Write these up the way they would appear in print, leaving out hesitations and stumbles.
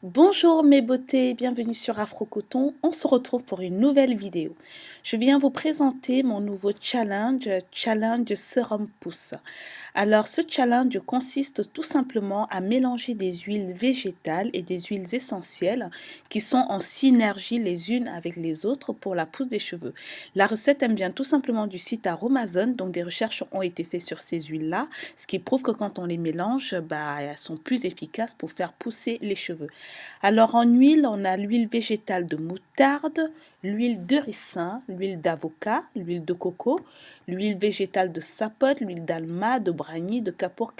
Bonjour mes beautés, bienvenue sur Afro Coton. On se retrouve pour une nouvelle vidéo. Je viens vous présenter mon nouveau challenge Sérum Pousse. Alors ce challenge consiste tout simplement à mélanger des huiles végétales et des huiles essentielles qui sont en synergie les unes avec les autres pour la pousse des cheveux. La recette elle vient tout simplement du site Aromazone, donc des recherches ont été faites sur ces huiles-là, ce qui prouve que quand on les mélange, elles sont plus efficaces pour faire pousser les cheveux. Alors en huile, on a l'huile végétale de moutarde, l'huile de ricin, l'huile d'avocat, l'huile de coco, l'huile végétale de sapote, l'huile d'alma, de bragni, de capour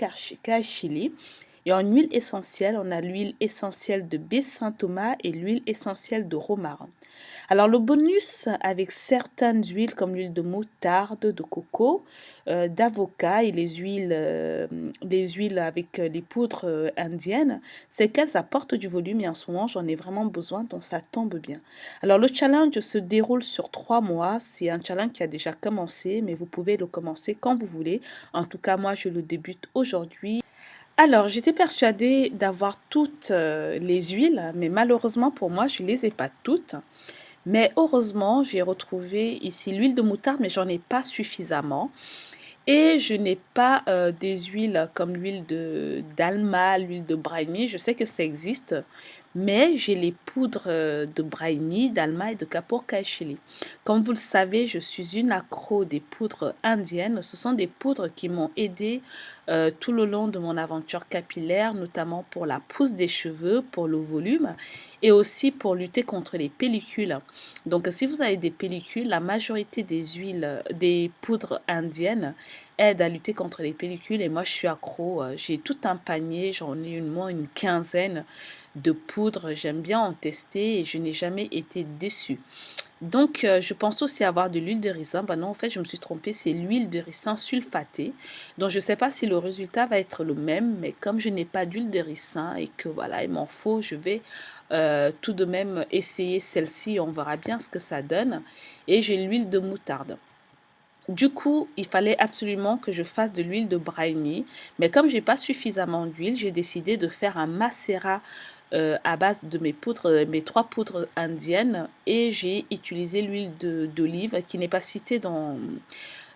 chili. Et en huile essentielle, on a l'huile essentielle de baie Saint-Thomas et l'huile essentielle de romarin. Alors le bonus avec certaines huiles comme l'huile de moutarde, de coco, d'avocat et les huiles avec les poudres indiennes, c'est qu'elles apportent du volume et en ce moment j'en ai vraiment besoin donc ça tombe bien. Alors le challenge se déroule sur 3 mois, c'est un challenge qui a déjà commencé mais vous pouvez le commencer quand vous voulez. En tout cas moi je le débute aujourd'hui. Alors, j'étais persuadée d'avoir toutes les huiles, mais malheureusement pour moi, je ne les ai pas toutes. Mais heureusement, j'ai retrouvé ici l'huile de moutarde, mais j'en ai pas suffisamment. Et je n'ai pas des huiles comme l'huile de d'alma, l'huile de brahmi. Je sais que ça existe, mais j'ai les poudres de brahmi, d'alma et de kapoor chili. Comme vous le savez, je suis une accro des poudres indiennes. Ce sont des poudres qui m'ont aidé tout le long de mon aventure capillaire, notamment pour la pousse des cheveux, pour le volume et aussi pour lutter contre les pellicules. Donc, si vous avez des pellicules, la majorité des huiles, des poudres indiennes aident à lutter contre les pellicules et moi je suis accro. J'ai tout un panier, j'en ai moins une quinzaine de poudres. J'aime bien en tester et je n'ai jamais été déçue. Donc, je pense aussi avoir de l'huile de ricin. Ben non, en fait, je me suis trompée, c'est l'huile de ricin sulfatée. Donc, je ne sais pas si le résultat va être le même, mais comme je n'ai pas d'huile de ricin et que voilà, il m'en faut, je vais tout de même essayer celle-ci. On verra bien ce que ça donne. Et j'ai l'huile de moutarde. Du coup, il fallait absolument que je fasse de l'huile de brahmi. Mais comme j'ai pas suffisamment d'huile, j'ai décidé de faire un macérat à base de mes poudres, mes 3 poudres indiennes. Et j'ai utilisé l'huile d'olive qui n'est pas citée dans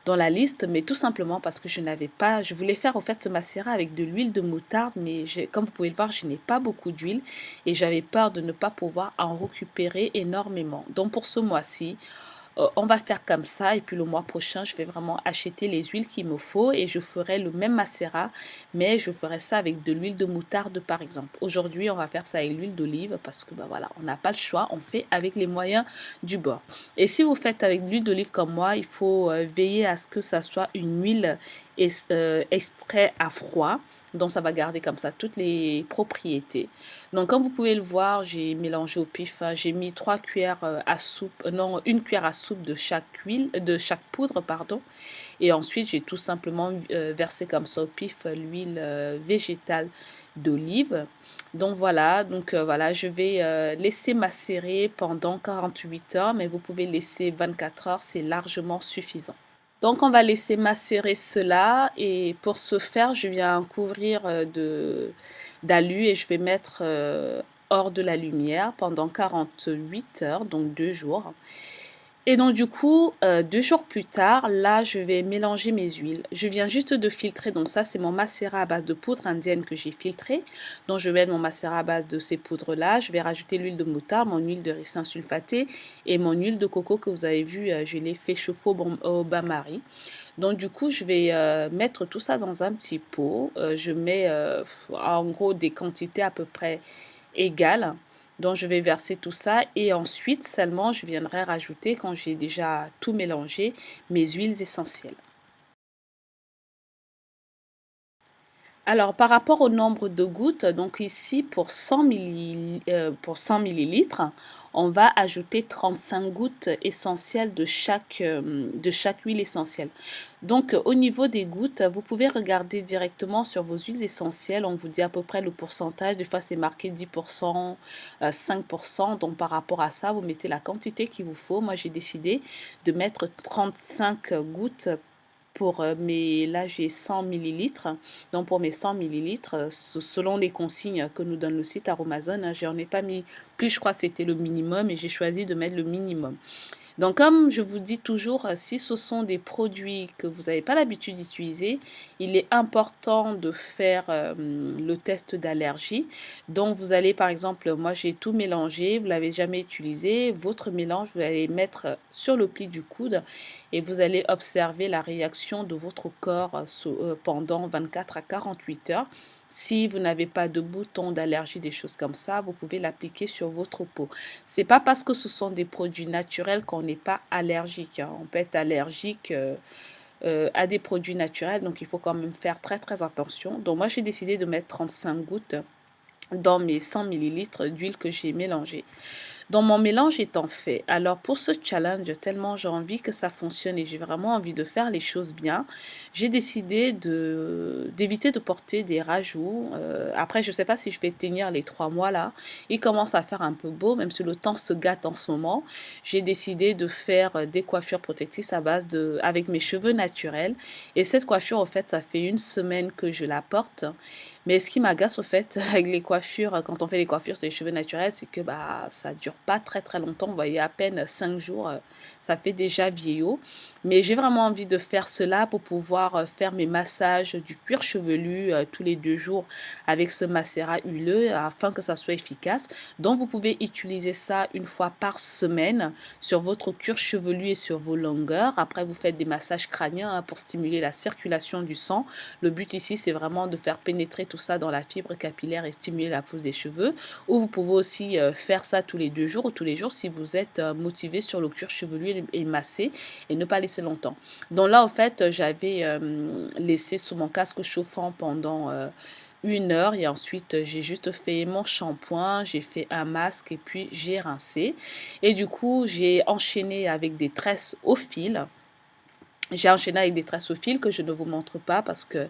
la liste, mais tout simplement parce que je n'avais pas, je voulais faire au fait ce macérat avec de l'huile de moutarde, mais comme vous pouvez le voir, je n'ai pas beaucoup d'huile et j'avais peur de ne pas pouvoir en récupérer énormément. Donc pour ce mois-ci, on va faire comme ça et puis le mois prochain, je vais vraiment acheter les huiles qu'il me faut et je ferai le même macérat, mais je ferai ça avec de l'huile de moutarde par exemple. Aujourd'hui, on va faire ça avec l'huile d'olive parce que voilà, on n'a pas le choix, on fait avec les moyens du bord. Et si vous faites avec de l'huile d'olive comme moi, il faut veiller à ce que ça soit une huile extrait à froid. Donc ça va garder comme ça toutes les propriétés. Donc comme vous pouvez le voir, j'ai mélangé au pif, hein, j'ai mis 3 cuillères à soupe, non, une cuillère à soupe de chaque huile, de chaque poudre, pardon. Et ensuite, j'ai tout simplement versé comme ça au pif l'huile végétale d'olive. Donc voilà, voilà, je vais laisser macérer pendant 48 heures, mais vous pouvez laisser 24 heures, c'est largement suffisant. Donc on va laisser macérer cela et pour ce faire, je viens couvrir d'alu et je vais mettre hors de la lumière pendant 48 heures, donc 2 jours. Et donc du coup, 2 jours plus tard, là, je vais mélanger mes huiles. Je viens juste de filtrer, donc ça, c'est mon macérat à base de poudre indienne que j'ai filtré. Donc je vais mettre mon macérat à base de ces poudres-là. Je vais rajouter l'huile de moutarde, mon huile de ricin sulfatée et mon huile de coco que vous avez vu, je l'ai fait chauffer au bain-marie. Donc du coup, je vais mettre tout ça dans un petit pot. Je mets en gros des quantités à peu près égales. Donc je vais verser tout ça et ensuite seulement je viendrai rajouter, quand j'ai déjà tout mélangé, mes huiles essentielles. Alors, par rapport au nombre de gouttes, donc ici, pour 100 millilitres, on va ajouter 35 gouttes essentielles de chaque huile essentielle. Donc, au niveau des gouttes, vous pouvez regarder directement sur vos huiles essentielles. On vous dit à peu près le pourcentage. Des fois, c'est marqué 10%, 5%. Donc, par rapport à ça, vous mettez la quantité qu'il vous faut. Moi, j'ai décidé de mettre 35 gouttes là j'ai 100 millilitres. Donc pour mes 100 millilitres, selon les consignes que nous donne le site Aromazone, hein, j'en ai pas mis plus, je crois que c'était le minimum et j'ai choisi de mettre le minimum. Donc, comme je vous dis toujours, si ce sont des produits que vous n'avez pas l'habitude d'utiliser, il est important de faire le test d'allergie. Donc, vous allez, par exemple, moi j'ai tout mélangé, vous l'avez jamais utilisé, votre mélange, vous allez mettre sur le pli du coude et vous allez observer la réaction de votre corps pendant 24 à 48 heures. Si vous n'avez pas de boutons d'allergie, des choses comme ça, vous pouvez l'appliquer sur votre peau. C'est pas parce que ce sont des produits naturels qu'on n'est pas allergique, hein. On peut être allergique à des produits naturels, donc il faut quand même faire très très attention. Donc moi j'ai décidé de mettre 35 gouttes dans mes 100 millilitres d'huile que j'ai mélangée. Donc mon mélange étant fait, alors pour ce challenge, tellement j'ai envie que ça fonctionne et j'ai vraiment envie de faire les choses bien, j'ai décidé d'éviter de porter des rajouts. Après, je ne sais pas si je vais tenir les 3 mois là. Il commence à faire un peu beau, même si le temps se gâte en ce moment. J'ai décidé de faire des coiffures protectrices avec mes cheveux naturels. Et cette coiffure, au fait, ça fait 1 semaine que je la porte. Mais ce qui m'agace au fait avec les coiffures, quand on fait les coiffures sur les cheveux naturels, c'est que bah ça dure pas très très longtemps. Vous voyez, à peine 5 jours, ça fait déjà vieillot. Mais j'ai vraiment envie de faire cela pour pouvoir faire mes massages du cuir chevelu tous les 2 jours avec ce macérat huileux afin que ça soit efficace. Donc vous pouvez utiliser ça 1 fois par semaine sur votre cuir chevelu et sur vos longueurs. Après, vous faites des massages crâniens pour stimuler la circulation du sang. Le but ici, c'est vraiment de faire pénétrer tout ça dans la fibre capillaire et stimuler la pousse des cheveux. Ou vous pouvez aussi faire ça tous les 2 jours ou tous les jours si vous êtes motivé sur le cuir chevelu et massé et ne pas laisser longtemps. Donc là, en fait, j'avais laissé sous mon casque chauffant pendant 1 heure et ensuite j'ai juste fait mon shampoing, j'ai fait un masque et puis j'ai rincé. Et du coup, j'ai enchaîné avec des tresses au fil. J'ai enchaîné avec des tresses au fil que je ne vous montre pas parce que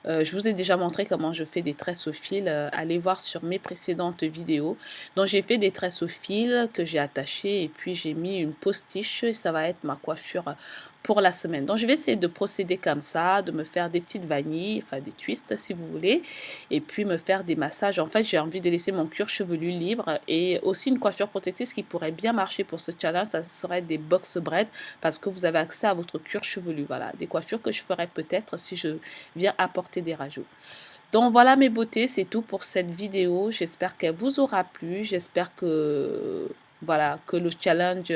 je vous ai déjà montré comment je fais des tresses au fil. Allez voir sur mes précédentes vidéos. Donc j'ai fait des tresses au fil que j'ai attachées et puis j'ai mis une postiche et ça va être ma coiffure pour la semaine. Donc je vais essayer de procéder comme ça, de me faire des petites vanilles, enfin des twists si vous voulez, et puis me faire des massages. En fait, j'ai envie de laisser mon cuir chevelu libre et aussi une coiffure protectrice qui pourrait bien marcher pour ce challenge, ça serait des box braids parce que vous avez accès à votre cuir chevelu. Voilà, des coiffures que je ferais peut-être si je viens apporter des rajouts. Donc voilà mes beautés, c'est tout pour cette vidéo. J'espère qu'elle vous aura plu. J'espère que voilà, que le challenge,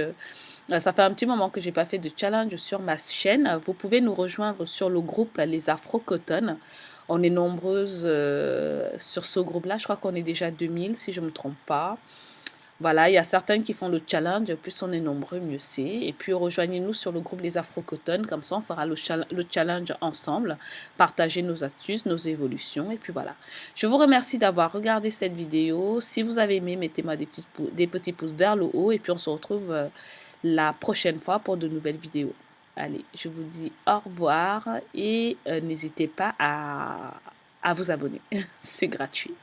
ça fait un petit moment que j'ai pas fait de challenge sur ma chaîne. Vous pouvez nous rejoindre sur le groupe Les Afro Cotton. On est nombreuses sur ce groupe-là. Je crois qu'on est déjà 2000 si je ne me trompe pas. Voilà, il y a certains qui font le challenge, plus on est nombreux, mieux c'est. Et puis rejoignez-nous sur le groupe Les Afro Cotton, comme ça on fera le challenge ensemble, partager nos astuces, nos évolutions, et puis voilà. Je vous remercie d'avoir regardé cette vidéo. Si vous avez aimé, mettez-moi des petits pouces vers le haut, et puis on se retrouve la prochaine fois pour de nouvelles vidéos. Allez, je vous dis au revoir, et n'hésitez pas à vous abonner, c'est gratuit.